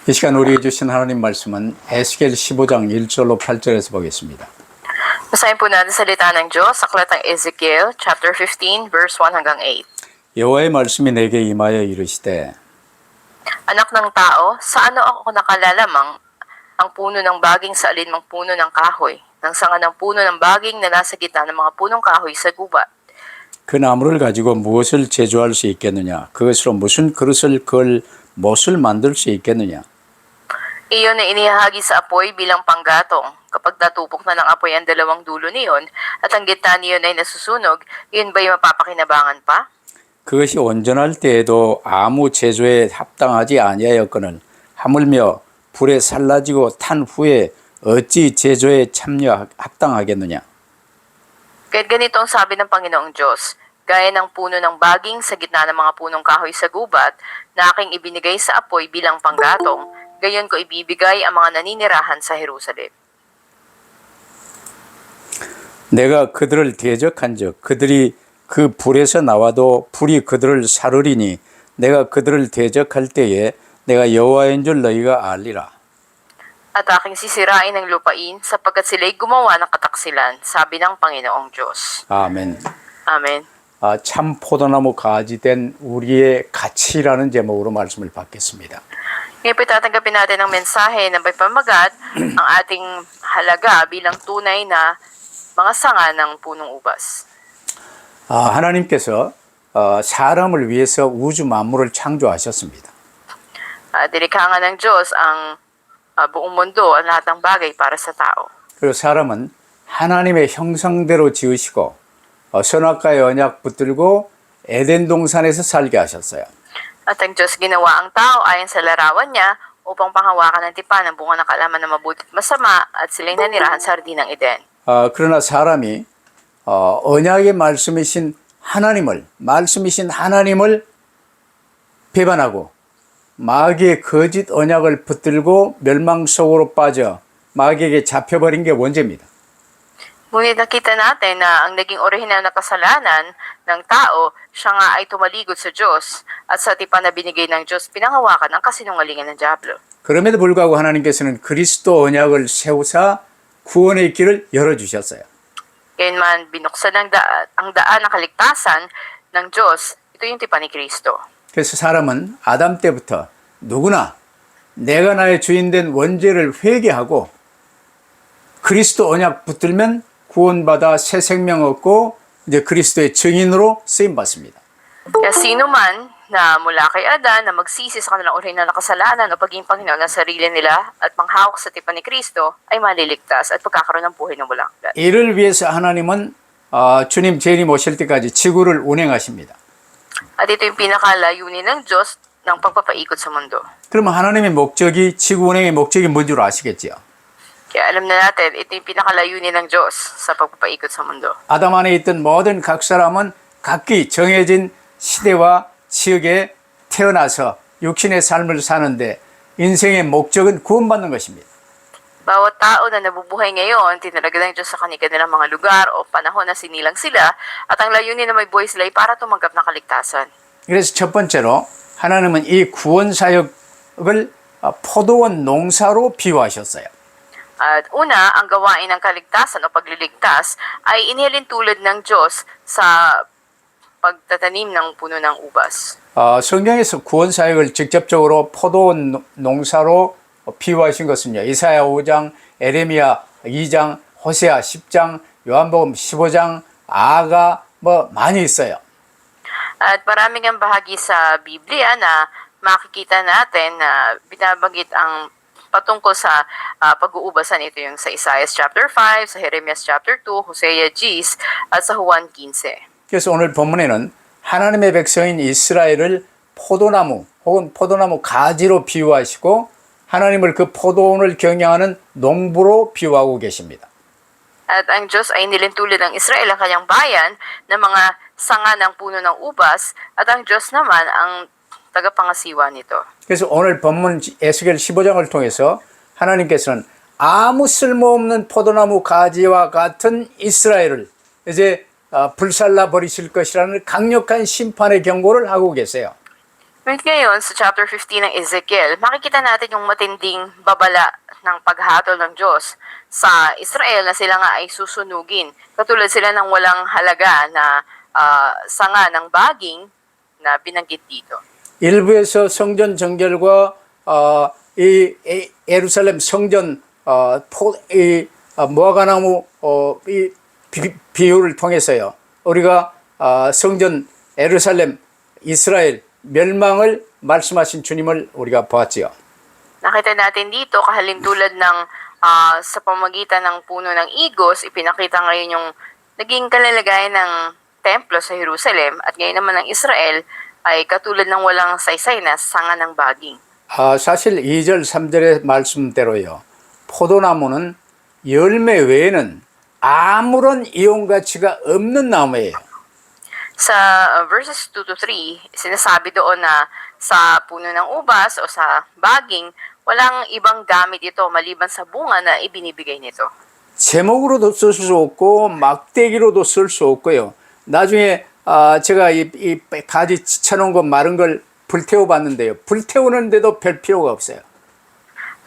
이 시간 우리에게 주신 하나님 말씀은 에스겔 15장 1절로 8절에서 보겠습니다. Basahin po natin salita ng Diyos sa aklat ng Ezekiel, chapter 15, verse 1 hanggang 8. 여호와의 말씀이 내게 임하여 이르시되 Anak ng tao, sa ano ako nakalalamang ang puno ng baging sa alinmang puno ng kahoy, ng sanga ng puno ng baging na nasa gitna ng mga punong kahoy sa gubat. 그 나무를 가지고 무엇을 제조할 수 있겠느냐? 그것으로 무슨 그릇을 그을 못을 만들 수 있겠느냐? Iyon ay inihahagi sa apoy bilang panggatong. Kapag natupok na ng apoy ang dalawang dulo niyon at ang gitna niyon ay nasusunog, iyon ba'y mapapakinabangan pa? 그것이 온전할 때에도 아무 제조에 합당하지 아니하였거늘 하물며 불에 살라지고 탄 후에 어찌 제조에 참여 합당하겠느냐? Kahit ganito ang sabi ng Panginoong Diyos, gaya ng puno ng baging sa gitna ng mga punong kahoy sa gubat na aking ibinigay sa apoy bilang panggatong, gayon ko ibibigay ang mga naninirahan sa Jerusalem. 내가 그들을 대적한즉 그들이 그 불에서 나와도 불이 그들을 사르리니 내가 그들을 대적할 때에 내가 여호와인 줄 너희가 알리라. At aking sisirain ang lupain sapagkat sila'y gumawa ng kataksilan, sabi ng Panginoong Diyos. 아멘. Amen. 참 포도나무 가지 된 우리의 가치라는 제목으로 말씀을 받겠습니다. Ngayon po tatanggapin natin ang mensahe ng may pamagat ang ating halaga bilang tunay na mga sanga ng punong ubas. 하나님께서 사람을 위해서 우주 만물을 창조하셨습니다. Dirikhangan ng Diyos ang buong mundo, ang lahat ng bagay para sa tao. 그리고 사람은 하나님의 형상대로 지으시고 선악과의 언약 붙들고 에덴 동산에서 살게 하셨어요. At ang Diyos ginawa ang tao ayon sa larawan niya upang panghawakan ng tipan ng bunga ng kaalaman ng mabuti at masama at sila'y nanirahan sa hardin ng Eden. 그러나 사람이 언약의 말씀이신 하나님을 배반하고 마귀의 거짓 언약을 붙들고 멸망 속으로 빠져 마귀에게 잡혀버린 게 원죄입니다. Ngunit nakita natin na ang naging orihinal na kasalanan ng tao, siya nga ay tumaligod sa Diyos at sa tipan na binigay ng Diyos, pinanghawakan ang kasinungalingan ng Diablo. 그럼에도 불구하고 하나님께서는 그리스도 언약을 세우사 구원의 길을 열어주셨어요. Gayunman, binuksan ang daan ng kaligtasan ng Diyos. Ito yung tipan ni Kristo. 그래서 사람은 아담 때부터 누구나 내가 나의 주인된 원죄를 회개하고 그리스도 언약 붙들면 구원받아 새 생명 얻고 이제 그리스도의 증인으로 쓰임 받습니다. Kaya sino man na mula kay Adan na magsisi sa kanilang orihinal na kasalanan o pagiging Panginoon ng sarili nila at manghawak sa tipan ni Kristo ay maliligtas at pagkakaroon ng buhay ng walang hanggan. 이를 위해서 하나님은 주님 재림 오실 때까지 지구를 운행하십니다. At ito yung pinakalayunin ng Diyos ng pagpapaikot sa mundo. 그러면 하나님의 목적이 지구 운행의 목적이 뭔 줄 아시겠지요? Kaya alam na natin, ito yung pinakalayunin ng Diyos sa pagpapaikot sa mundo. 아담 안에 있던 모든 각 사람은 각기 정해진 시대와 지역에 태어나서 육신의 삶을 사는데 인생의 목적은 구원받는 것입니다. Bawat tao na nabubuhay ngayon, tinalaga ng Diyos sa kanilang mga lugar o panahon na sinilang sila at ang layunin na may buhay sila ay para tumanggap ng kaligtasan. 그래서 첫 번째로 하나님은 이 구원 사역을 포도원 농사로 비유하셨어요. At una, ang gawain ng kaligtasan o pagliligtas ay inilin tulad ng Diyos sa pagtatanim ng puno ng ubas. 성경에서 구원 사역을 직접적으로 포도원 농사로 비유하신 것은요. 이사야 5장, 에레미야 2장, 호세아 10장, 요한복음 15장, 아가 많이 있어요. At maraming ang bahagi sa Biblia na makikita natin na binabanggit ang patungkol sa pag-uubasan. Ito yung sa Isaiah chapter 5, sa Jeremias chapter 2, Hosea 10, at sa Juan 15. 그래서 오늘 본문에는 하나님의 백성인 이스라엘을 포도나무 혹은 포도나무 가지로 비유하시고 하나님을 그 포도원을 경영하는 농부로 비유하고 계십니다. At ang Diyos ay nilintulad ng Israel ang kanyang bayan ng mga sanga ng puno ng ubas at ang Diyos naman ang tagapangasiwa nito. 그래서 오늘 본문 에스겔 15장을 통해서 하나님께서는 아무 쓸모없는 포도나무 가지와 같은 이스라엘을 이제 불살라 버리실 것이라는 강력한 심판의 경고를 하고 계세요. Ngayon, sa chapter 15 ng Ezekiel, makikita natin yung matinding babala ng paghatol ng Diyos sa Israel na sila nga ay susunugin. Katulad sila ng walang halaga na sanga ng baging na binanggit dito. 일부에서 성전 정결과 예루살렘 성전 무화과나무 이 비유를 통해서요. 우리가 성전 예루살렘 이스라엘 멸망을 말씀하신 주님을 우리가 보았지요. Nakita natin dito, kahalintulad ng sa pamagitan ng puno ng igos, ipinakita ngayon yung naging kalalagayan ng templo sa Jerusalem at ngayon naman ng Israel ay katulad ng walang saysay na sanga ng baging. 사실 2절, 3절의 말씀대로요. 포도나무는 열매 외에는 아무런 이용 가치가 없는 나무예요. Sa verses 2 to 3, sinasabi doon na sa puno ng ubas o sa baging, walang ibang gamit ito maliban sa bunga na ibinibigay nito. 제목으로도 쓸 수 없고 막대기로도 쓸 수 없고요. 나중에 제가 이 가지 지쳐놓은 거 마른 걸 불태워 봤는데요. 불태우는데도 별 필요가 없어요.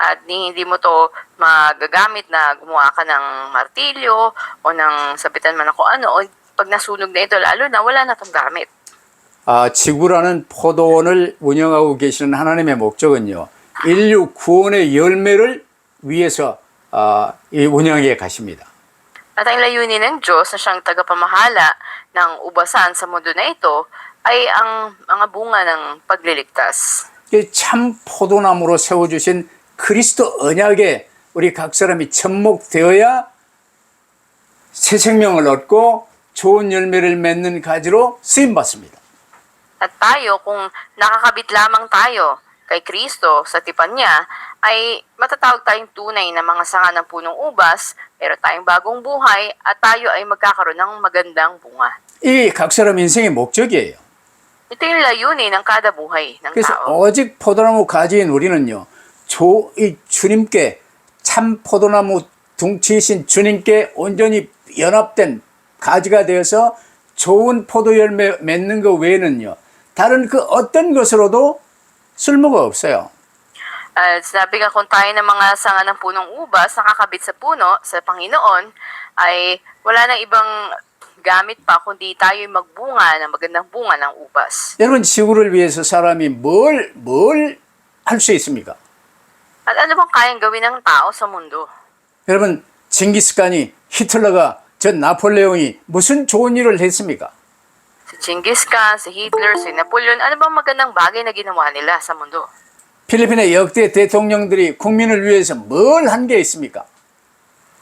At hindi mo to magagamit na gumawa ka ng martilyo o ng sabitan man ako ano, o pag nasunog na ito, lalo na wala na tong gamit. 지구라는 포도원을 운영하고 계시는 하나님의 목적은요. 인류 구원의 열매를 위해서 이 운영해 가십니다. At ang layunin ng Diyos na siyang tagapamahala ng ubasan sa mundo na ito ay ang mga bunga ng pagliligtas. 참 포도나무로 세워주신 그리스도 언약에 우리 각 사람이 접목되어야 새 생명을 얻고 좋은 열매를 맺는 가지로 쓰임받습니다. At tayo, kung nakakabit lamang tayo kay Kristo sa tipan niya, ay matatawag tayong tunay na mga sanga ng punong ubas, pero tayong bagong buhay at tayo ay magkakaroon ng magandang bunga. 이 각 사람 인생의 목적이에요. Ito yung layunin ng kada buhay ng 그래서 tao. 오직 포도나무 가지인 우리는요. 이 주님께 참 포도나무 둥치이신 주님께 온전히 연합된 가지가 되어서 좋은 포도 열매 맺는 것 외에는요. 다른 그 어떤 것으로도 쓸모가 없어요. Sinabi nga kung tayo ng mga sanga ng punong ubas nakakabit sa puno, sa Panginoon, ay wala nang ibang gamit pa kundi tayo'y magbunga ng magandang bunga ng ubas. 여러분 지구를 위해서 사람이 뭘 할 수 있습니까? At ano bang kayang gawin ng tao sa mundo? 여러분 징기스칸이 히틀러가 전 나폴레옹이 무슨 좋은 일을 했습니까? Si Genghis Khan, si Hitler, si Napoleon, ano bang magandang bagay na ginawa nila sa mundo? 필리핀의 역대 대통령들이 국민을 위해서 뭘 한 게 있습니까?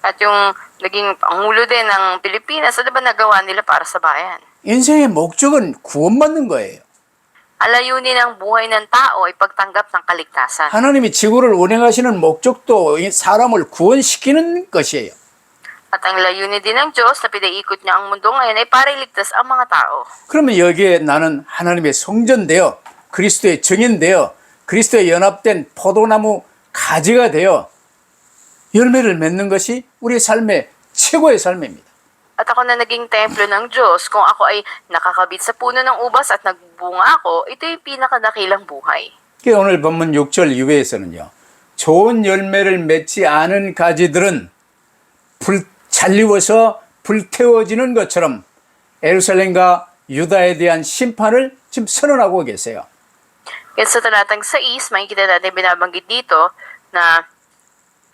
At yung naging pangulo din ng Pilipinas, ano ba nagawa nila para sa bayan? 인생의 목적은 구원받는 거예요. Ang layunin ng buhay ng tao ay pagtanggap ng kaligtasan. 하나님이 지구를 운행하시는 목적도 이 사람을 구원시키는 것이에요. At ang layunin din ng Diyos na pinaikot niya ang mundo ngayon ay para iligtas ang mga tao. 그러면 여기에 나는 하나님의 성전되어 그리스도의 증인되어 그리스도에 연합된 포도나무 가지가 되어 열매를 맺는 것이 우리의 삶의 최고의 삶입니다. At ako na naging templo ng Diyos, kung ako ay nakakabit sa puno ng ubas at nagbunga ako, ito yung pinakadakilang buhay. 오늘 본문 6절 이후에서는요. 좋은 열매를 맺지 않은 가지들은 잘리워서 불태워지는 것처럼 예루살렘과 유다에 대한 심판을 지금 선언하고 계세요. Kaya sa talatang 6, makikita natin binabanggit dito na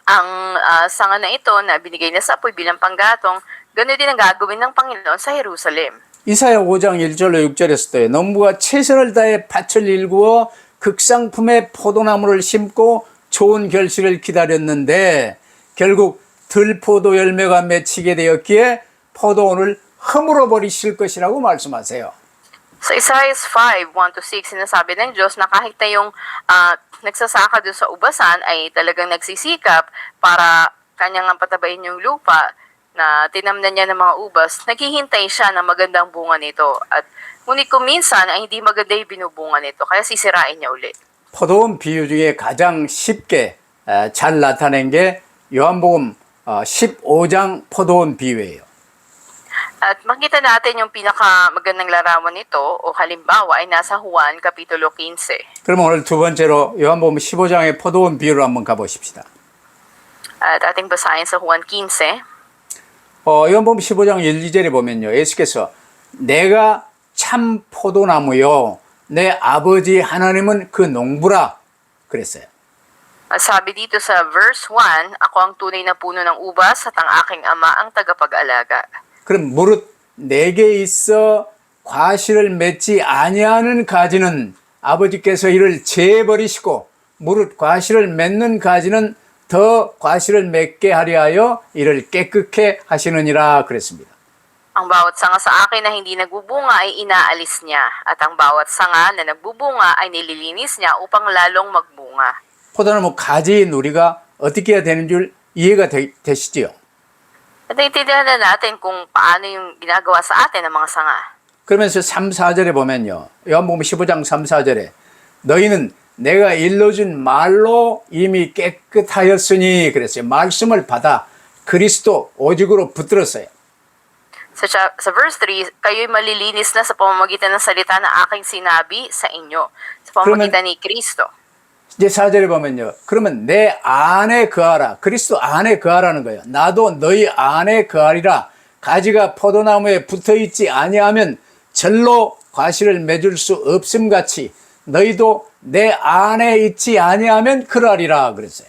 ang sanga na ito na binigay na sa apoy bilang panggatong, gano'n din ang gagawin ng Panginoon sa Jerusalem. 이사야 5장 1절로 6절에서도요. 농부가 최선을 다해 밭을 일구어 극상품의 포도나무를 심고 좋은 결실을 기다렸는데 결국 들포도 열매가 맺히게 되었기에 포도원을 허물어 버리실 것이라고 말씀하세요. Sa Isaiah 5, 1-6, sinasabi ng Diyos na kahit na yung nagsasaka doon sa ubasan ay talagang nagsisikap para kanyang patabayin yung lupa na tinamnan niya ng mga ubas, naghihintay siya ng magandang bunga nito. At ngunit kung minsan ay hindi maganda yung binubunga nito, kaya sisirain niya ulit. 포도원 비유 중에 가장 쉽게 잘 나타낸 게 요한복음 15장 포도원 비유예요. At makita natin yung pinakamagandang larawan nito o halimbawa ay nasa Juan Kapitulo 15. 그럼 오늘 두 번째로 요한복음 15장의 포도원 비유로 한번 가보십시다. At ating basahin sa Juan 15. 요한복음 15장 1, 2절에 보면요. 예수께서 내가 참 포도나무요. 내 아버지 하나님은 그 농부라 그랬어요. At sabi dito sa verse 1, ako ang tunay na puno ng ubas at ang aking ama ang tagapag-alaga. 그럼 무릇 내게 있어 과실을 맺지 아니하는 가지는 아버지께서 이를 제버리시고 무릇 과실을 맺는 가지는 더 과실을 맺게 하려 하여 이를 깨끗게 하시느니라 그랬습니다. Ang bawat sanga sa akin na hindi nagbubunga ay inaalis niya, at ang bawat sanga na nagbubunga ay nililinis niya upang lalong magbunga. 포도나무 가지인 우리가 어떻게 해야 되는 줄 이해가 되시지요? At naintindihan na natin kung paano yung ginagawa sa atin ng mga sanga. 그러면서 3, 4절에 보면요. 요한복음 15장 3, 4절에 너희는 내가 일러준 말로 이미 깨끗하였으니 그랬어요. 말씀을 받아 그리스도 오직으로 붙들었어요. Sa verse 3, kayo'y malilinis na sa pamamagitan ng salita na aking sinabi sa inyo, sa pamamagitan ni Kristo. 이제 4절에 보면요. 그러면 내 안에 거하라. 그리스도 안에 거하라는 거예요. 나도 너희 안에 거하리라. 가지가 포도나무에 붙어있지 아니하면 절로 과실을 맺을 수 없음같이 너희도 내 안에 있지 아니하면 그러하리라 그랬어요.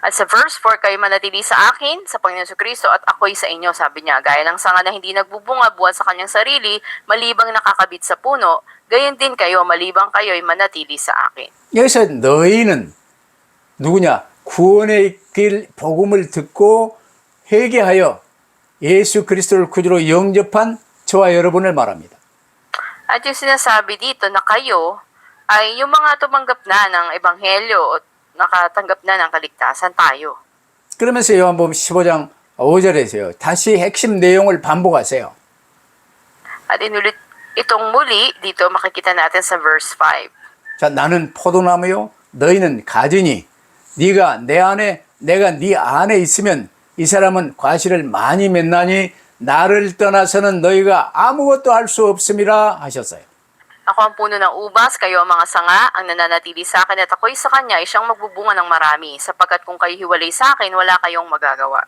At sa verse 4, kayo manatili sa akin, sa Panginoon sa Kristo, at ako'y sa inyo, sabi niya. Gaya ng sanga na hindi nagbubunga buwan sa kanyang sarili, malibang nakakabit sa puno, gayon din kayo, malibang kayo'y manatili sa akin. 여기서 너희는 누구냐? 구원의 길 복음을 듣고 회개하여 예수 그리스도를 구주로 영접한 저와 여러분을 말합니다. At yung sinasabi dito na kayo ay yung mga tumanggap na ng Ebanghelyo at nakatanggap na ng kaligtasan tayo. 그러면서 요한복음 15장 5절에서요. 다시 핵심 내용을 반복하세요. At inulit itong muli, dito makikita natin sa verse 5. 자, 나는 포도나무요. 너희는 가지니 네가 내 안에 내가 네 안에 있으면 이 사람은 과실을 많이 맺나니 나를 떠나서는 너희가 아무것도 할 수 없음이라 하셨어요. Ako ang puno ng ubas, kayo ang mga sanga, ang nananatili sa akin at ako'y sa kanya ay siyang magbubunga ng marami, sapagkat kung kayo hiwalay sa akin, wala kayong magagawa.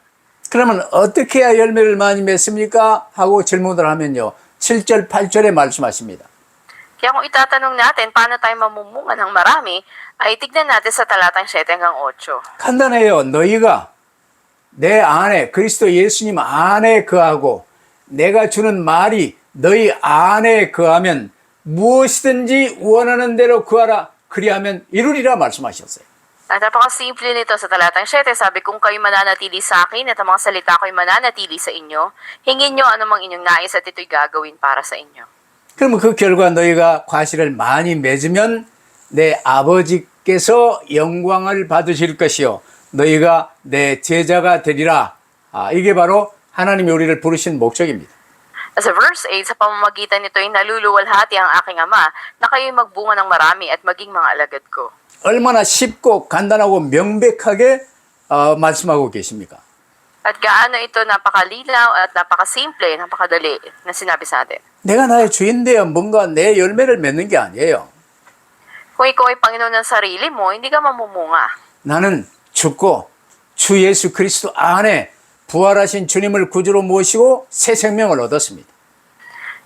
그러면 어떻게 해야 열매를 많이 맺습니까? 하고 질문을 하면요. 7절, 8절에 말씀하십니다. Kaya kung itatanong natin paano tayo mamumunga ng marami, ay tignan natin sa talatang 7 hanggang 8. 간단해요. 너희가 내 안에 그리스도 예수님 안에 거하고 내가 주는 말이 너희 안에 거하면 무엇이든지 원하는 대로 구하라. 그리하면 이루리라 말씀하셨어요. At napakasimple nito sa talatang 7, sabi kung kayo mananatili sa akin at ang mga salita ko'y mananatili sa inyo, hingin nyo anumang inyong nais at ito'y gagawin para sa inyo. 그러면 그 결과 너희가 과실을 많이 맺으면 내 아버지께서 영광을 받으실 것이요. 너희가 내 제자가 되리라. 이게 바로 하나님이 우리를 부르신 목적입니다. Sa verse 8, sa pamamagitan nito'y naluluwalhati ang aking ama na kayo'y magbunga ng marami at maging mga alagad ko. 얼마나 쉽고 간단하고 명백하게 말씀하고 계십니까? At gaano ito napakalinaw at napakasimple, napakadali na sinabi sa atin. 내가 나의 주인되어 뭔가 내 열매를 맺는 게 아니에요. Kung ikaw ay Panginoon ng sarili mo, hindi ka mamumunga. 나는 죽고 주 예수 그리스도 안에 부활하신 주님을 구주로 모시고 새 생명을 얻었습니다.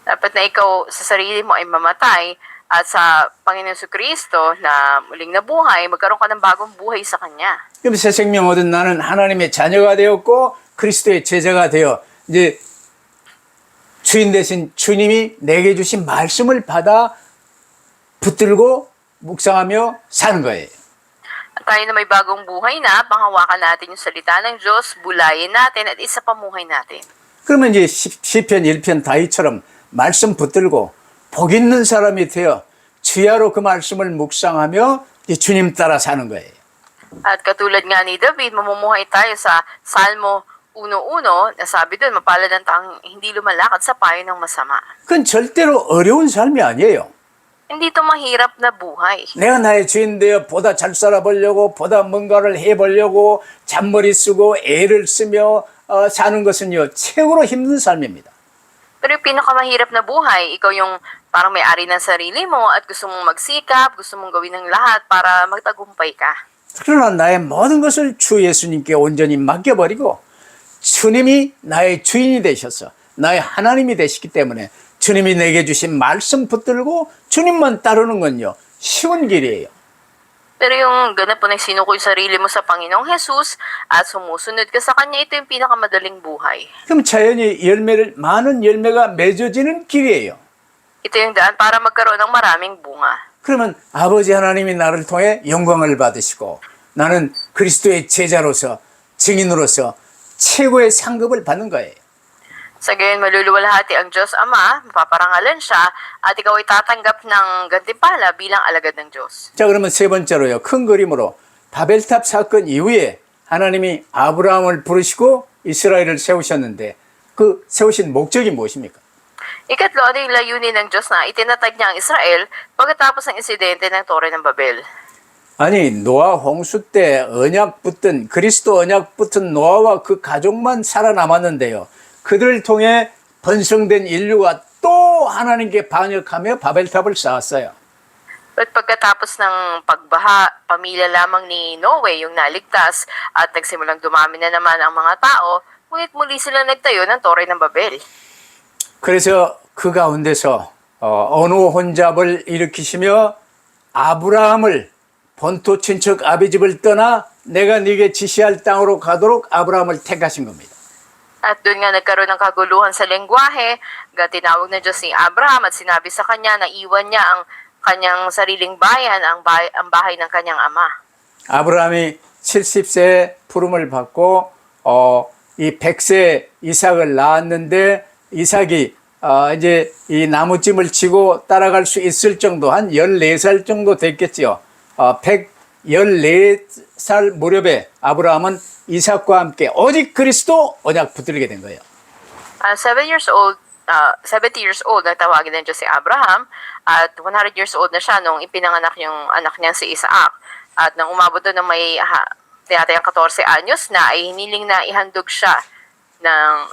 Dapat na ikaw sa sarili mo ay mamatay at sa Panginoon sa Kristo na muling nabuhay, magkaroon ka ng bagong buhay sa Kanya. 그럼 새 생명 얻은 나는 하나님의 자녀가 되었고 그리스도의 제자가 되어 이제 주인 되신 주님이 내게 주신 말씀을 받아 붙들고 묵상하며 사는 거예요. At tayo na may bagong buhay na, panghawakan natin yung salita ng Diyos, bulayin natin at isa pamuhay natin. 그러면 이제 시편 1편 다윗처럼 말씀 붙들고 복 있는 사람이 되어 주야로 그 말씀을 묵상하며 주님 따라 사는 거예요. At katulad nga ni David, mamumuhay tayo sa Salmo 1:1, nasabi doon, mapalad ang taong hindi lumalakad sa payo ng masama. 그건 절대로 어려운 삶이 아니에요. Hindi ito mahirap na buhay. 내가 나의 주인 되어 보다 잘 살아보려고 보다 뭔가를 해보려고 잔머리 쓰고 애를 쓰며 사는 것은요 최고로 힘든 삶입니다. Pero yung pinakamahirap na buhay, ikaw yung parang may-ari ng sarili mo at gusto mong magsikap, gusto mong gawin ng lahat para magtagumpay ka. 그러나 나의 모든 것을 주 예수님께 온전히 맡겨버리고 주님이 나의 주인이 되셔서 나의 하나님이 되시기 때문에 주님이 내게 주신 말씀 붙들고 주님만 따르는 건요 쉬운 길이에요. Pero yung ganap po nagsinuko yung sarili mo sa Panginoong Jesus at sumusunod ka sa Kanya, ito yung pinakamadaling buhay. 그럼 자연히 많은 열매가 맺어지는 길이에요. Ito yung daan para magkaroon ng maraming bunga. 그러면 아버지 하나님이 나를 통해 영광을 받으시고 나는 그리스도의 제자로서 증인으로서 최고의 상급을 받는 거예요. Sa gayon, maluluwalhati ang Diyos Ama, mapaparangalan siya, at ikaw ay tatanggap ng gantimpala bilang alagad ng Diyos. 자, 그러면 세 번째로요. 큰 그림으로 바벨탑 사건 이후에 하나님이 아브라함을 부르시고 이스라엘을 세우셨는데 그 세우신 목적이 무엇입니까? Ikatlo, ano yung layunin ng Diyos na itinatag niya ang Israel pagkatapos ng insidente ng Tore ng Babel? 아니 노아 홍수 때 언약 붙든 그리스도 언약 붙은 노아와 그 가족만 살아남았는데요. 그들을 통해 번성된 인류가 또 하나님께 반역하며 바벨탑을 쌓았어요. At pagkatapos ng pagbaha, pamilya lamang ni Noe yung naligtas at nagsimulang dumami na naman ang mga tao, ngunit muli sila nagtayo ng Tore ng Babel. 그래서 그 가운데서 언어 혼잡을 일으키시며 아브라함을 본토 친척 아비 집을 떠나 내가 네게 지시할 땅으로 가도록 아브라함을 택하신 겁니다. At doon nga nagkaroon ng kaguluhan sa lengguwahe, tinawag ng Diyos ni Abraham at sinabi sa kanya na iwan niya ang kanyang sariling bayan, ang bahay ng kanyang ama. 아브라함이 70세에 부름을 받고 이 100세 이삭을 낳았는데 이삭이 이제 이 나무찜을 치고 따라갈 수 있을 정도 한 14살 정도 됐겠지요. 114살 무렵에 아브라함은 이삭과 함께 오직 그리스도 언약 붙들게 된 거예요. 70 years old, nagtawagin ng Diyos si Abraham at 100 years old na siya nung ipinanganak yung anak niya si Isaac. At nang umabot doon ng may tinatayang 14 anyos na ay hiniling na ihandog siya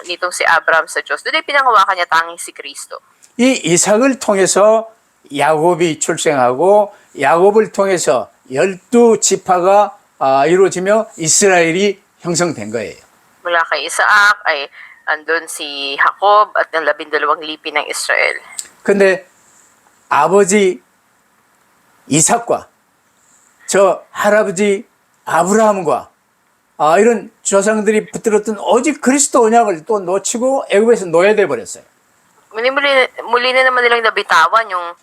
nitong si Abraham sa Diyos. Doon ay pinangawakan niya tanging si Kristo. 이 이삭을 통해서 야곱이 출생하고 야곱을 통해서 12지파가 이루어지며 이스라엘이 형성된 거예요. Mula kay Isaac ay andun si Jacob at ang 12 lipi ng Israel. 근데 아버지 이삭과 저 할아버지 아브라함과 이런 조상들이 붙들었던 오직 그리스도 언약을 또 놓치고 애굽에서 노예돼 버렸어요. Muli na naman nilang nabitawan yung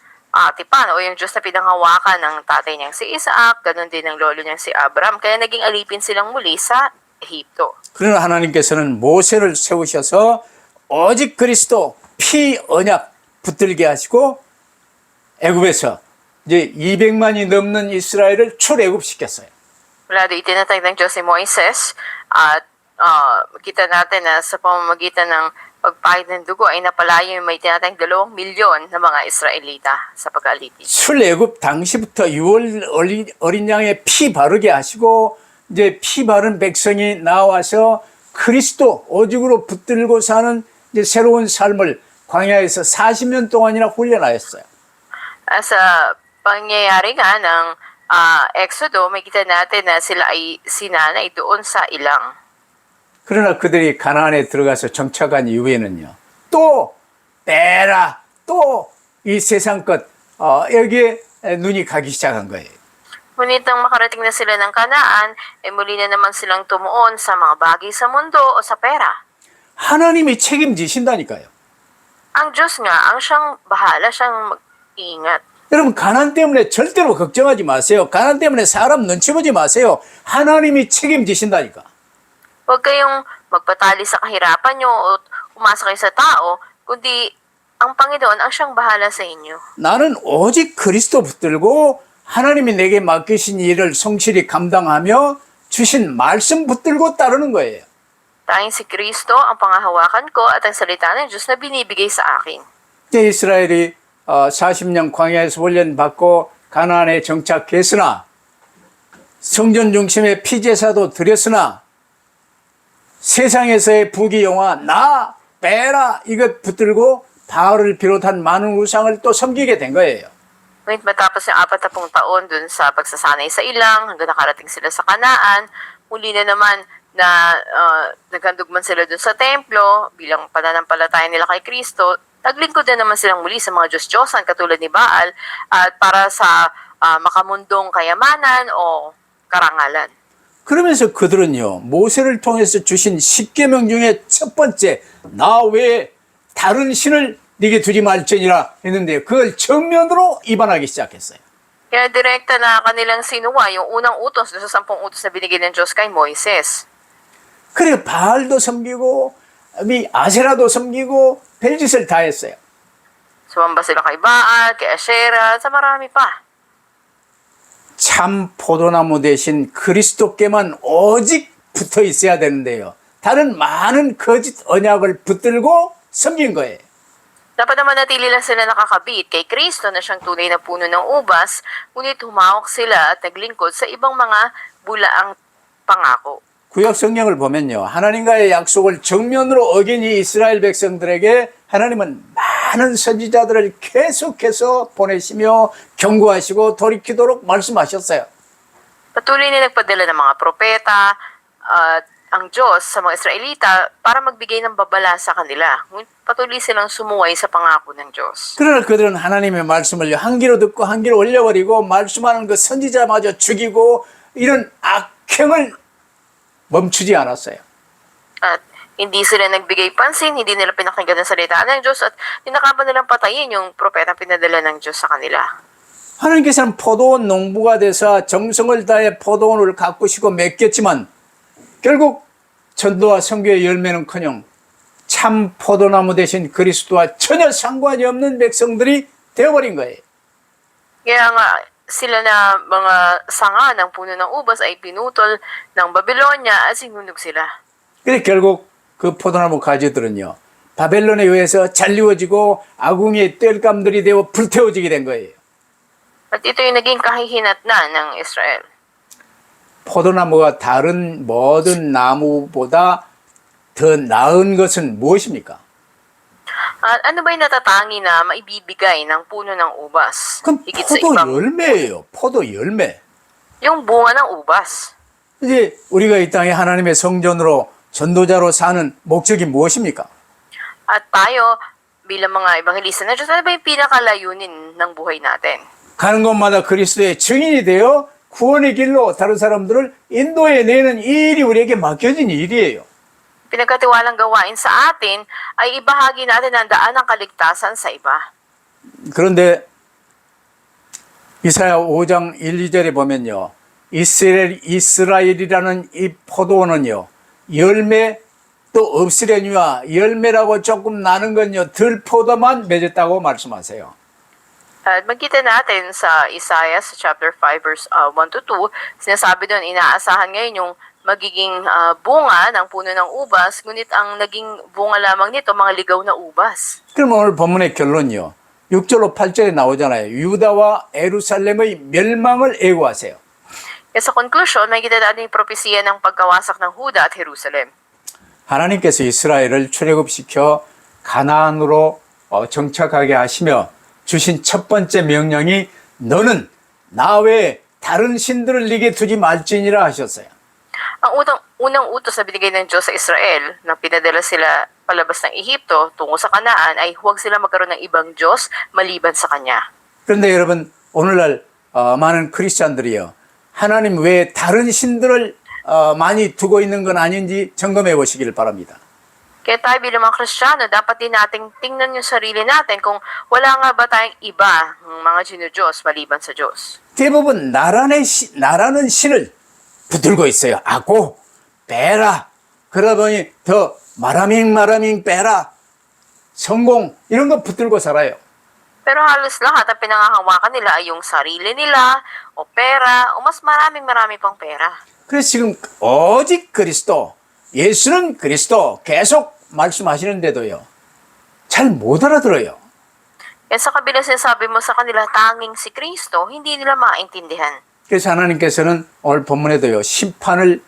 tipan o yung Diyos na pinanghawakan ng tatay niyang si Isaac, ganun din ang lolo niyang si Abraham, kaya naging alipin silang muli sa Ehipto. 그러나 하나님께서는 모세를 세우셔서 오직 그리스도 피 언약 붙들게 하시고 애굽에서 이제 200만이 넘는 이스라엘을 출애굽시켰어요. Mula doon itinatag ng Diyos si Moises at kita natin na sa pamamagitan ng pagpahid ng dugo ay napalayo yung may tinatayang 2 milyon na mga Israelita sa pag-alipin. 출애굽 당시부터 6월 어린 양의 피 바르게 하시고 이제 피 바른 백성이 나와서 그리스도 오직으로 붙들고 사는 이제 새로운 삶을 광야에서 40년 동안이나 훈련하였어요. Sa pangyayari nga ng Exodo, makita natin na sila ay sinanay doon sa ilang. 그러나 그들이 가나안에 들어가서 정착한 이후에는요. 또 빼라 또 이 세상 것 여기에 눈이 가기 시작한 거예요. Ngunit nang makarating na sila ng Kanaan, muli na naman silang tumuon sa mga bagay sa mundo o sa pera. 하나님이 책임지신다니까요. Ang Diyos nga, ang siyang bahala, siyang mag-iingat. 여러분 가난 때문에 절대로 걱정하지 마세요. 가난 때문에 사람 눈치 보지 마세요. 하나님이 책임지신다니까. Huwag kayong magpatali sa kahirapan nyo o umasa kayo sa tao, kundi ang Panginoon ang siyang bahala sa inyo. 나는 오직 그리스도 붙들고 하나님이 내게 맡기신 일을 성실히 감당하며 주신 말씀 붙들고 따르는 거예요. Tanging si Kristo ang pangahawakan ko at ang salita ng Diyos na binibigay sa akin. 이제 이스라엘이 40년 광야에서 훈련받고 가나안에 정착했으나 성전 중심의 피제사도 드렸으나 세상에서의 부귀영화 나 빼라 이것 붙들고 바알을 비롯한 많은 우상을 또 섬기게 된 거예요. Ngunit matapos yung 40 taon dun sa pagsasanay sa ilang, hanggang nakarating sila sa Kanaan, muli na naman na naghandog man sila dun sa templo bilang pananampalataya nila kay Kristo, naglingkod na naman silang muli sa mga Diyos-Diyosan katulad ni Baal at para sa makamundong kayamanan o karangalan. 그러면서 그들은요, 모세를 통해서 주신 십계명 중에 첫 번째, 나 외에 다른 신을 네게 두지 말지니라 했는데 그걸 정면으로 위반하기 시작했어요. Kaya direkta na kanilang sinuwa yung unang utos doon sa 10 utos na binigay ng Diyos kay Moises. 그래 바알도 섬기고 아세라도 섬기고 별짓을 다 했어요. Sumamba sila kay Baal, kay Asherah, at sa marami pa. 참 포도나무 대신 그리스도께만 오직 붙어 있어야 되는데요. 다른 많은 거짓 언약을 붙들고 섬긴 거예요. Dapat naman natili lang sila nakakabit kay Kristo na siyang tunay na puno ng ubas, ngunit humawak sila at naglingkod sa ibang mga bulaang pangako. 구약 성경을 보면요. 하나님과의 약속을 정면으로 어긴 이 이스라엘 백성들에게 하나님은 많은 선지자들을 계속해서 보내시며 경고하시고 돌이키도록 말씀하셨어요. Patuloy na nagpadala ng mga propeta at ang Diyos sa mga Israelita para magbigay ng babala sa kanila. Ngunit patuloy silang sumuway sa pangako ng Diyos. 그러나 그들은 하나님의 말씀을 한 귀로 듣고 한 귀로 올려버리고 말씀하는 그 선지자마저 죽이고 이런 악행을 멈추지 않았어요. At hindi sila nagbigay pansin, hindi nila pinakinggan ang salita ng Diyos at tinakapan nilang patayin yung propeta pinadala ng Diyos sa kanila. 하나님께서는 포도원 농부가 돼서 정성을 다해 포도원을 가꾸시고 맺겠지만 결국 전도와 선교의 열매는커녕 참 포도나무 대신 그리스도와 전혀 상관이 없는 백성들이 되어버린 거예요. Kaya nga, sila na mga sanga ng puno ng ubas ay pinutol ng Babylonia at sinunog sila. 그래서 결국 그 포도나무 가지들은요, 바벨론에 의해서 잘리워지고 아궁이의 땔감들이 되어 불태워지게 된 거예요. At ito yung naging kahihinatnan ng Israel. 포도나무가 다른 모든 나무보다 더 나은 것은 무엇입니까? At ano ba yung natatangi na maibibigay ng puno ng ubas? 그럼 Higit sa 포도 ibang, 열매예요. 포도 열매. yung bunga ng ubas. 이제 우리가 이 땅에 하나님의 성전으로 전도자로 사는 목적이 무엇입니까? At tayo, bilang mga ebanghelista na Diyos, ano ba yung pinakalayunin ng buhay natin? 가는 곳마다 그리스도의 증인이 되어 구원의 길로 다른 사람들을 인도해 내는 이 일이 우리에게 맡겨진 일이에요. Pinagkatiwalang gawain sa atin ay ibahagi natin ang daan ng kaligtasan sa iba. 그런데 이사야 5장 1, 2절에 보면요. 이스라엘이라는 이 포도원은요. 열매 또 없으려니와 열매라고 조금 나는 건요. 들포도만 맺었다고 말씀하세요. At magkita natin sa Isaiah sa chapter 5 verse 1 to 2, sinasabi doon inaasahan ngayon yung magiging bunga ng puno ng ubas, ngunit ang naging bunga lamang nito mga ligaw na ubas. 그럼 오늘 본문의 결론요. 6절로 8절에 나오잖아요. 유다와 예루살렘의 멸망을 애고하세요. Kaya sa conclusion, makikita natin yung propesiya ng pagkawasak ng Huda at Jerusalem. 하나님께서 이스라엘을 출애굽시켜 가나안으로 정착하게 하시며 주신 첫 번째 명령이 너는 나 외에 다른 신들을 네게 두지 말지니라 하셨어요. Ang unang utos na binigay ng Diyos sa Israel nang pinadala sila palabas ng Ehipto tungo sa Kanaan ay huwag sila magkaroon ng ibang Diyos maliban sa Kanya. 그런데 여러분 오늘날 많은 크리스찬들이요. 하나님 외에 다른 신들을 많이 두고 있는 건 아닌지 점검해 보시기를 바랍니다. Kaya tayo bilang mga Kristiyano, dapat din nating tingnan yung sarili natin kung wala nga ba tayong iba ng mga ginudiyos maliban sa Diyos. 대부분 나라는 신을 붙들고 있어요. 아고, 빼라. 그러다 보니 더 마라밍 빼라. 성공 이런 거 붙들고 살아요. Pero halos lahat ang pinangahawakan nila ay yung sarili nila, o pera, o mas marami pang pera. 그래서 지금 오직 그리스도, 예수는 그리스도 계속 말씀하시는데도요. 잘 못 알아들어요. Kaya sa kabila sinasabi mo sa kanila tanging si Kristo, hindi nila maintindihan. 그래서 하나님께서는 오늘 본문에도요. 심판을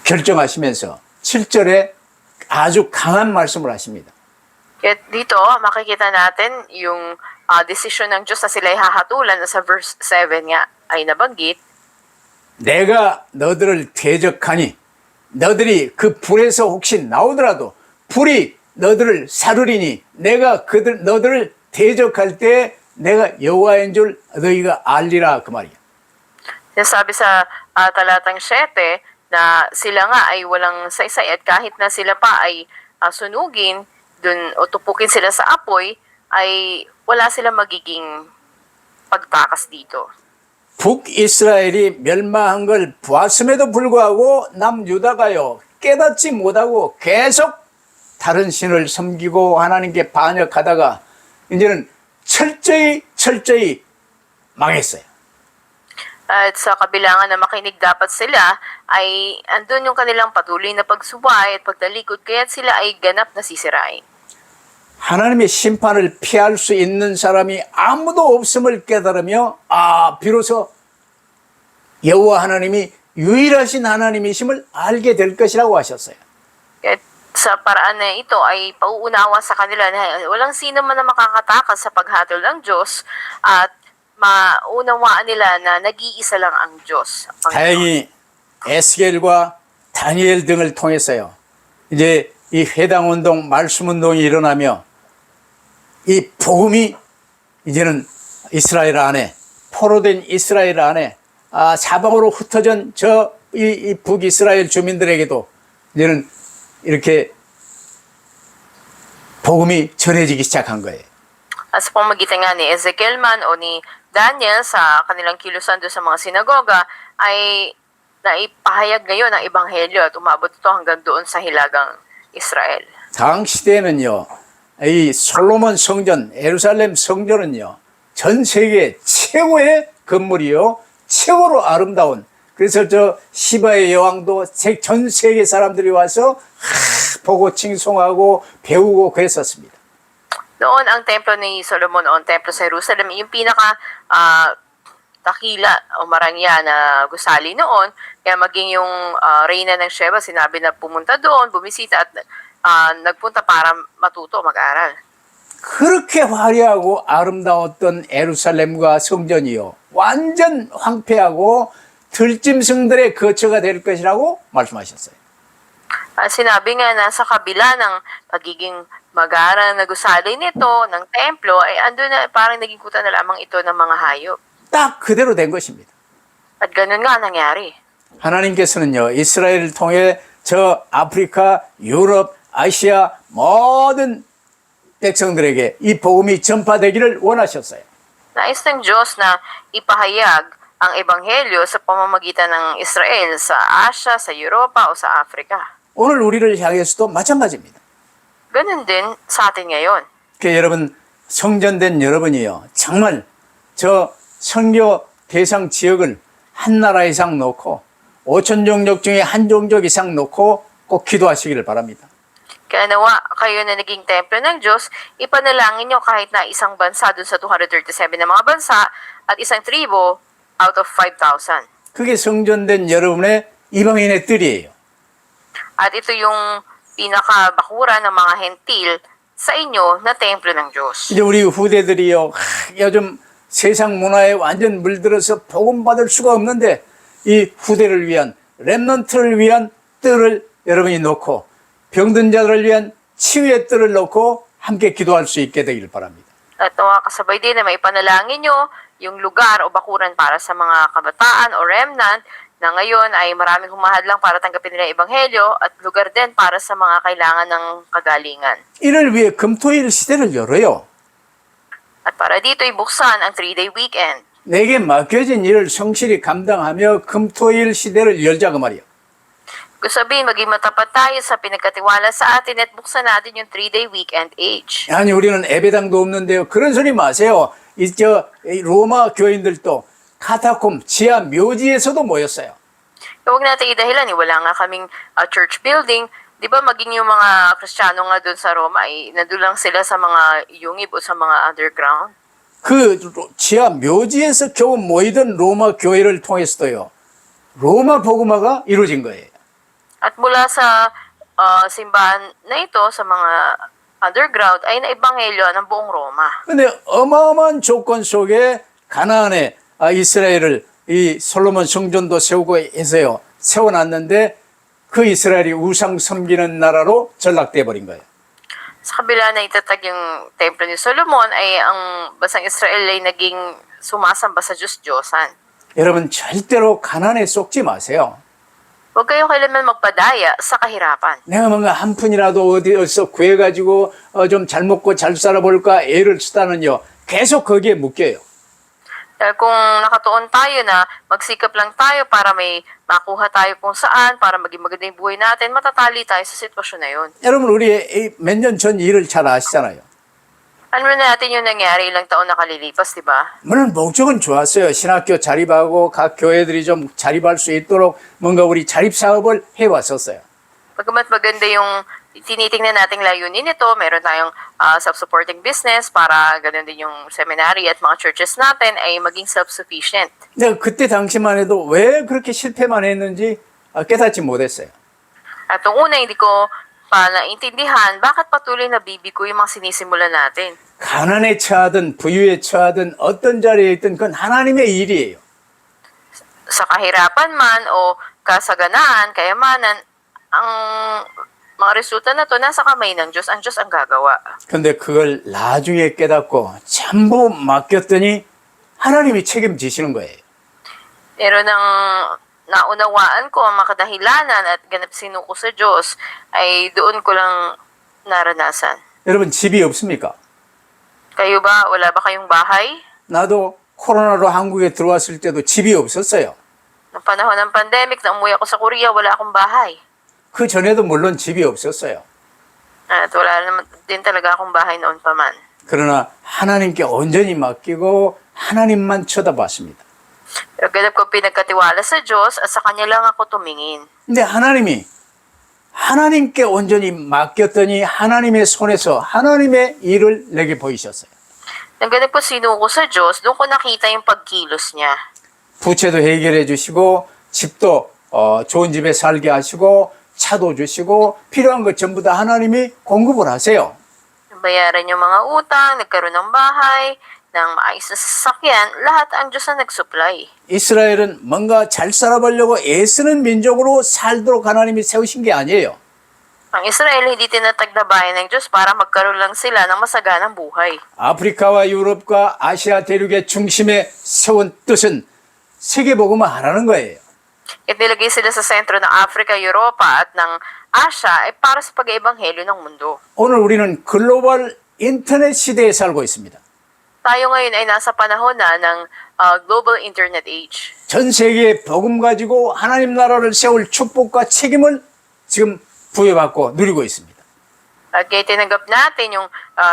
결정하시면서 7절에 아주 강한 말씀을 하십니다. Kaya dito, makikita natin yung desisyon ng Diyos na sila'y hahatulan na sa verse 7 nga ay nabanggit. 내가 너들을 대적하니 너들이 그 불에서 혹시 나오더라도 불이 너들을 사르리니 내가 너들을 대적할 때 내가 여호와인 줄 너희가 알리라 그 말이야. Sinasabi sa talatang 7 na sila nga ay walang saysay at kahit na sila pa ay sunugin dun, o tupukin sila sa apoy, ay wala silang magiging pagtakas dito. 북이스라엘이 멸망한 걸 보았음에도 불구하고 남유다가요 깨닫지 못하고 계속 다른 신을 섬기고 하나님께 반역하다가 이제는 철저히 망했어요. At sa kabilangan na makinig dapat sila, ay andun yung kanilang patuloy na pagsuway at pagtalikod, kaya sila ay ganap na sisirain. 하나님의 심판을 피할 수 있는 사람이 아무도 없음을 깨달으며 비로소 여호와 하나님이 유일하신 하나님이심을 알게 될 것이라고 하셨어요. At sa paraan na ito ay pauunawa sa kanila na walang sino man na makakatakas sa paghatol ng Diyos at maunawaan nila na nag-iisa lang ang Diyos. 다행히 에스겔과 다니엘 등을 통해서요. 이제 이 회당운동, 말씀운동이 일어나며 이 복음이 이제는 이스라엘 안에, 포로된 이스라엘 안에 사방으로 흩어진 이 북이스라엘 주민들에게도 이제는 이렇게 복음이 전해지기 시작한 거예요. Sa pamamagitan nga ni Ezekiel man o ni Daniel sa kanilang kilusan doon sa mga sinagoga ay naipahayag ngayon ang ebanghelyo at umabot ito hanggang doon sa hilagang Israel. 당시대에는요, 이 솔로몬 성전, 예루살렘 성전은요, 전 세계 최고의 건물이요, 최고로 아름다운, 그래서 시바의 여왕도 전 세계 사람들이 와서 보고 칭송하고 배우고 그랬었습니다. Noon ang templo ni Solomon o ang templo sa Jerusalem, yung pinaka takila o marangya na gusali noon. Kaya maging yung reyna ng Sheba, sinabi na pumunta doon, bumisita at nagpunta para matuto, mag-aral. 그렇게 화려하고 아름다웠던 예루살렘과 성전이요, 완전 황폐하고 들짐승들의 거처가 될 것이라고 말씀하셨어요. Sinabi nga na sa kabila ng pagiging mag-aaral na gusali nito, ng templo, ay ando na parang naging kuta na lamang ito ng mga hayop. 딱 그대로 된 것입니다. At ganun nga nangyari. 하나님께서는요, 이스라엘을 통해 저 아프리카, 유럽, 아시아 모든 백성들에게 이 복음이 전파되기를 원하셨어요. Nais ng Diyos na ipahayag ang ebanghelyo sa pamamagitan ng Israel sa Asia, sa Europa o sa Africa. 오늘 우리를 향해서도 마찬가지입니다. Ganun din sa atin ngayon. 그러니까 여러분, 성전된 여러분이요, 정말 저 선교 대상 지역을 한 나라 이상 놓고 5천 종족 중에 한 종족 이상 놓고 꼭 기도하시기를 바랍니다. Kaya nawa kayo na naging templo ng Diyos, ipanalangin nyo kahit na isang bansa dun sa 237 na mga bansa at isang tribo out of 5,000. 그게 성전된 여러분의 이방인의 뜰이에요. At ito yung pinakabakura ng mga hentil sa inyo na templo ng Diyos. 이제 우리 후대들이요, 요즘 세상 문화에 완전 물들어서 복음 받을 수가 없는데 이 후대를 위한, 렘넌트를 위한 뜰을 여러분이 놓고 병든 자들을 위한 치유의 뜰을 놓고 함께 기도할 수 있게 되길 바랍니다. At kasabay din na maipanalangin nyo yung lugar o bakuran para sa mga kabataan o remnant na ngayon ay maraming humahadlang para tanggapin nila yung ebanghelyo at lugar din para sa mga kailangan ng kagalingan. 이를 위해 금토일 시대를 열어요. At para dito ibuksan ang 3-day weekend. 내게 맡겨진 일을 성실히 감당하며 금토일 시대를 열자 그 말이에요. Gusto sabihin, maging matapat tayo sa pinagkatiwala sa atin at buksan natin yung 3-day weekend age. 아니 우리는 예배당도 없는데요. 그런 소리 마세요. 이 로마 교인들도 카타콤 지하 묘지에서도 모였어요. Huwag natin idahilan, wala nga kaming church building. Di ba maging yung mga Kristiyano nga doon sa Roma ay nadulang sila sa mga yungib o sa mga underground? 그 지하 묘지에서 겨우 모이던 로마 교회를 통해서도요. 로마 복음화가 이루어진 거예요. At mula sa simbahan na ito sa mga underground ay naibanghelyo ng buong Roma. 근데 어마어마한 조건 속에 가나안에 이스라엘을 이 솔로몬 성전도 세우고 해서요. 세워놨는데 그 이스라엘이 우상 섬기는 나라로 전락돼 버린 거예요. Sa kabila na itatag yung templo ni Solomon ay ang bansang Israel ay naging sumasamba sa Diyos-Diyosan. 여러분 절대로 가난에 속지 마세요. Huwag kayo kailanman magpadaya sa kahirapan. 내가 뭔가 한 푼이라도 어디서 구해가지고 좀 잘 먹고 잘 살아볼까 애를 쓰다는요. 계속 거기에 묶여요. Dahil kung nakatuon tayo na magsikap lang tayo para may makuha tayo kung saan, para maging maganda yung buhay natin, matatali tayo sa sitwasyon na yun. 여러분 우리 몇 년 전 일을 잘 아시잖아요. Ano na natin yung nangyari ilang taon na kalilipas, di ba? 물론 목적은 좋았어요. 신학교 자립하고 각 교회들이 좀 자립할 수 있도록 뭔가 우리 자립 사업을 해왔었어요. Pagkamat maganda yung tinitingnan nating layunin nito, meron tayong self-supporting business para ganun din yung seminary at mga churches natin ay maging self-sufficient. 근데 그때 당시만 해도 왜 그렇게 실패만 했는지 깨닫지 못했어요. At nung una, hindi ko pa naintindihan bakit patuloy na bibigo yung mga sinisimulan natin. 가난에 처하든 부유에 처하든 어떤 자리에 있든 그건 하나님의 일이에요. Sa kahirapan man o kasaganaan, kayamanan, ang mga resulta na to nasa kamay ng Diyos. Ang Diyos ang gagawa. 근데 그걸 나중에 깨닫고 전부 맡겼더니 하나님이 책임지시는 거예요. Pero nang naunawaan ko ang makadahilanan at ganap sinuko sa Diyos, ay doon ko lang naranasan. 여러분 집이 없습니까? Kayo ba? Wala ba kayong bahay? 나도 코로나로 한국에 들어왔을 때도 집이 없었어요. Noong panahon ng pandemic, na umuwi ako sa Korea, wala akong bahay. 그 전에도 물론 집이 없었어요. At wala naman din talaga akong bahay noon pa man. 그러나 하나님께 온전히 맡기고 하나님만 쳐다봤습니다. Pero ganap ko pinagkatiwala sa Diyos at sa Kanya lang ako tumingin. 근데 하나님이 하나님께 온전히 맡겼더니 하나님의 손에서 하나님의 일을 내게 보이셨어요. Nang ganap ko sinuko sa Diyos, doon ko nakita yung pagkilos niya. 부채도 해결해 주시고 집도 좋은 집에 살게 하시고 차도 주시고 필요한 것 전부 다 하나님이 공급을 하세요. Bayaran yung mga utang, nagkaroon ng bahay, ng maayos na sasakyan, lahat ang Diyos ang nag-supply. 이스라엘은 뭔가 잘 살아보려고 애쓰는 민족으로 살도록 하나님이 세우신 게 아니에요. Ang Israel hindi tinatag na bayan ng Diyos para magkaroon lang sila ng masaganang buhay. 아프리카와 유럽과 아시아 대륙의 중심에 세운 뜻은 세계복음을 하라는 거예요. At nilagay sila sa sentro ng Africa, Europa at ng Asia ay para sa pag-eebanghelyo ng mundo. 오늘 우리는 글로벌 인터넷 시대에 살고 있습니다. Tayo ngayon ay nasa panahon na ng global internet age. 전 세계에 복음 가지고 하나님 나라를 세울 축복과 책임을 지금 부여받고 누리고 있습니다. At kaya tinanggap natin yung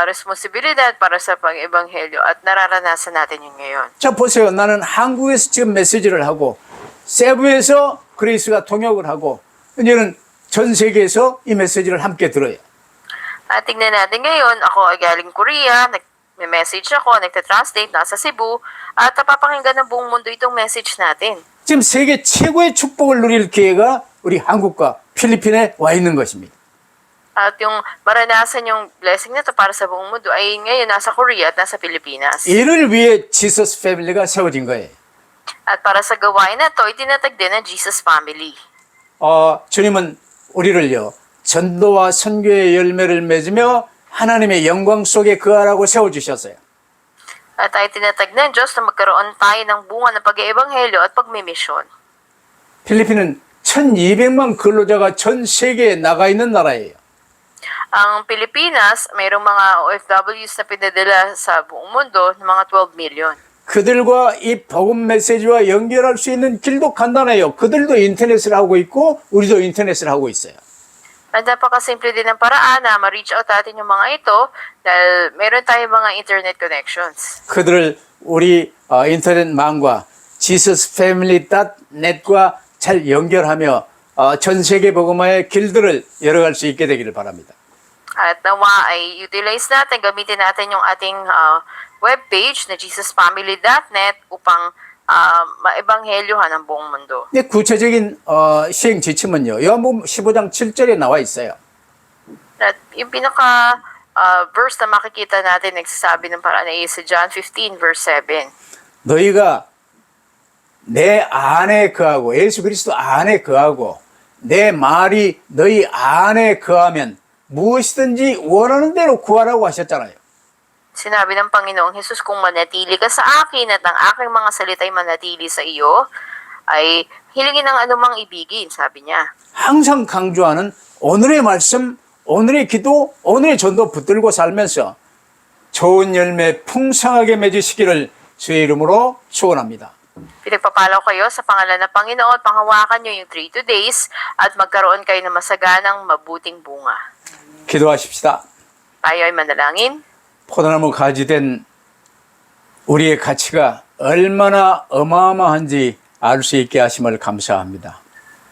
responsibilidad para sa pag-ebanghelyo at nararanasan natin yun ngayon. 자 보세요. 나는 한국에서 지금 메시지를 하고 세부에서 그레이스가 통역을 하고 이제는 전 세계에서 이 메시지를 함께 들어요. At tingnan natin ngayon, ako ay galing Korea, may message ako, nagtatranslate, nasa Cebu, at napapakinggan ng buong mundo itong message natin. 지금 세계 최고의 축복을 누릴 기회가 우리 한국과 필리핀에 와 있는 것입니다. At yung maranasan yung blessing na to para sa buong mundo ay ngayon nasa Korea at nasa Pilipinas. 이를 위해 지서스 패밀리가 세워진 거예요. At para sa gawain na to, itinatag din ng Jesus Family. 주님은 우리를요 전도와 선교의 열매를 맺으며 하나님의 영광 속에 거하라고 세워주셨어요. At ay tinatag ng Diyos na magkaroon tayo ng bunga ng pag-eebanghelyo at pagmimisyon. 필리핀은 1200만 근로자가 전 세계에 나가 있는 나라예요. Ang Pilipinas, mayroong mga OFWs na pinadala sa buong mundo ng mga 12 million. 그들과 이 복음 메시지와 연결할 수 있는 길도 간단해요. 그들도 인터넷을 하고 있고 우리도 인터넷을 하고 있어요. At napakasimple din ng paraan na ma-reach out natin yung mga ito dahil meron tayong mga internet connections. 그들을 우리 인터넷망과 jesusfamily.net과 잘 연결하며 전 세계 복음화의 길들을 열어갈 수 있게 되기를 바랍니다. At nawa ay utilize natin, gamitin natin yung ating webpage na jesusfamily.net upang maebanghelyohan ang buong mundo. 근데 구체적인 시행 지침은요. 요한복음 15장 7절에 나와 있어요. At yung verse na makikita natin nagsasabi ng paraan ay sa John 15 verse 7. 너희가 내 안에 거하고 예수 그리스도 안에 거하고 내 말이 너희 안에 거하면 무엇이든지 원하는 대로 구하라고 하셨잖아요. Sinabi ng Panginoong Hesus, kung manatili ka sa akin at ang aking mga salita'y manatili sa iyo, ay hilingin ang anumang ibigin, sabi niya. 항상 강조하는 오늘의 말씀, 오늘의 기도, 오늘의 전도 붙들고 살면서 좋은 열매 풍성하게 맺으시기를 주의 이름으로 축원합니다. Pinagpapalaw kayo sa pangalan ng Panginoon, panghawakan niyo yung 3 days at magkaroon kayo ng masaganang mabuting bunga. 기도하십시다. Tayo ay manalangin. 포도나무 가지된 우리의 가치가 얼마나 어마어마한지 알 수 있게 하심을 감사합니다.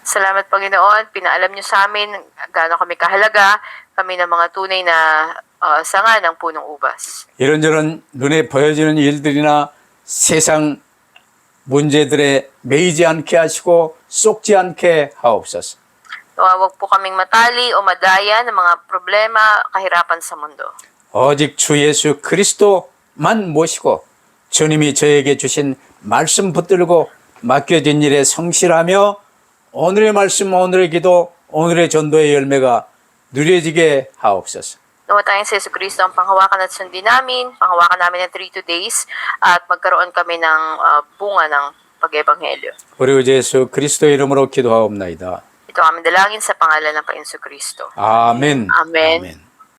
Salamat Panginoon, pinaalam niyo sa amin gaano kami kahalaga, kami ng mga tunay na sanga ng punong ubas. 이런저런 눈에 보여지는 일들이나 세상 문제들에 매이지 않게 하시고 쏙지 않게 하옵소서. Huwag po kaming matali o madaya ng mga problema, kahirapan sa mundo. 오직 주 예수 그리스도만 모시고 주님이 저에게 주신 말씀 붙들고 맡겨진 일에 성실하며 오늘의 말씀, 오늘의 기도, 오늘의 전도의 열매가 누려지게 하옵소서. Nawa tayong sa Yesu Cristo ang panghawakan at sundin namin, panghawakan namin ng 3 days at magkaroon kami ng bunga ng pag-ebanghelyo. 우리 주 예수 그리스도의 이름으로 기도하옵나이다. Ito ang aming dalangin sa pangalan ng Panginoon Kristo. 아멘. Amen. 아멘.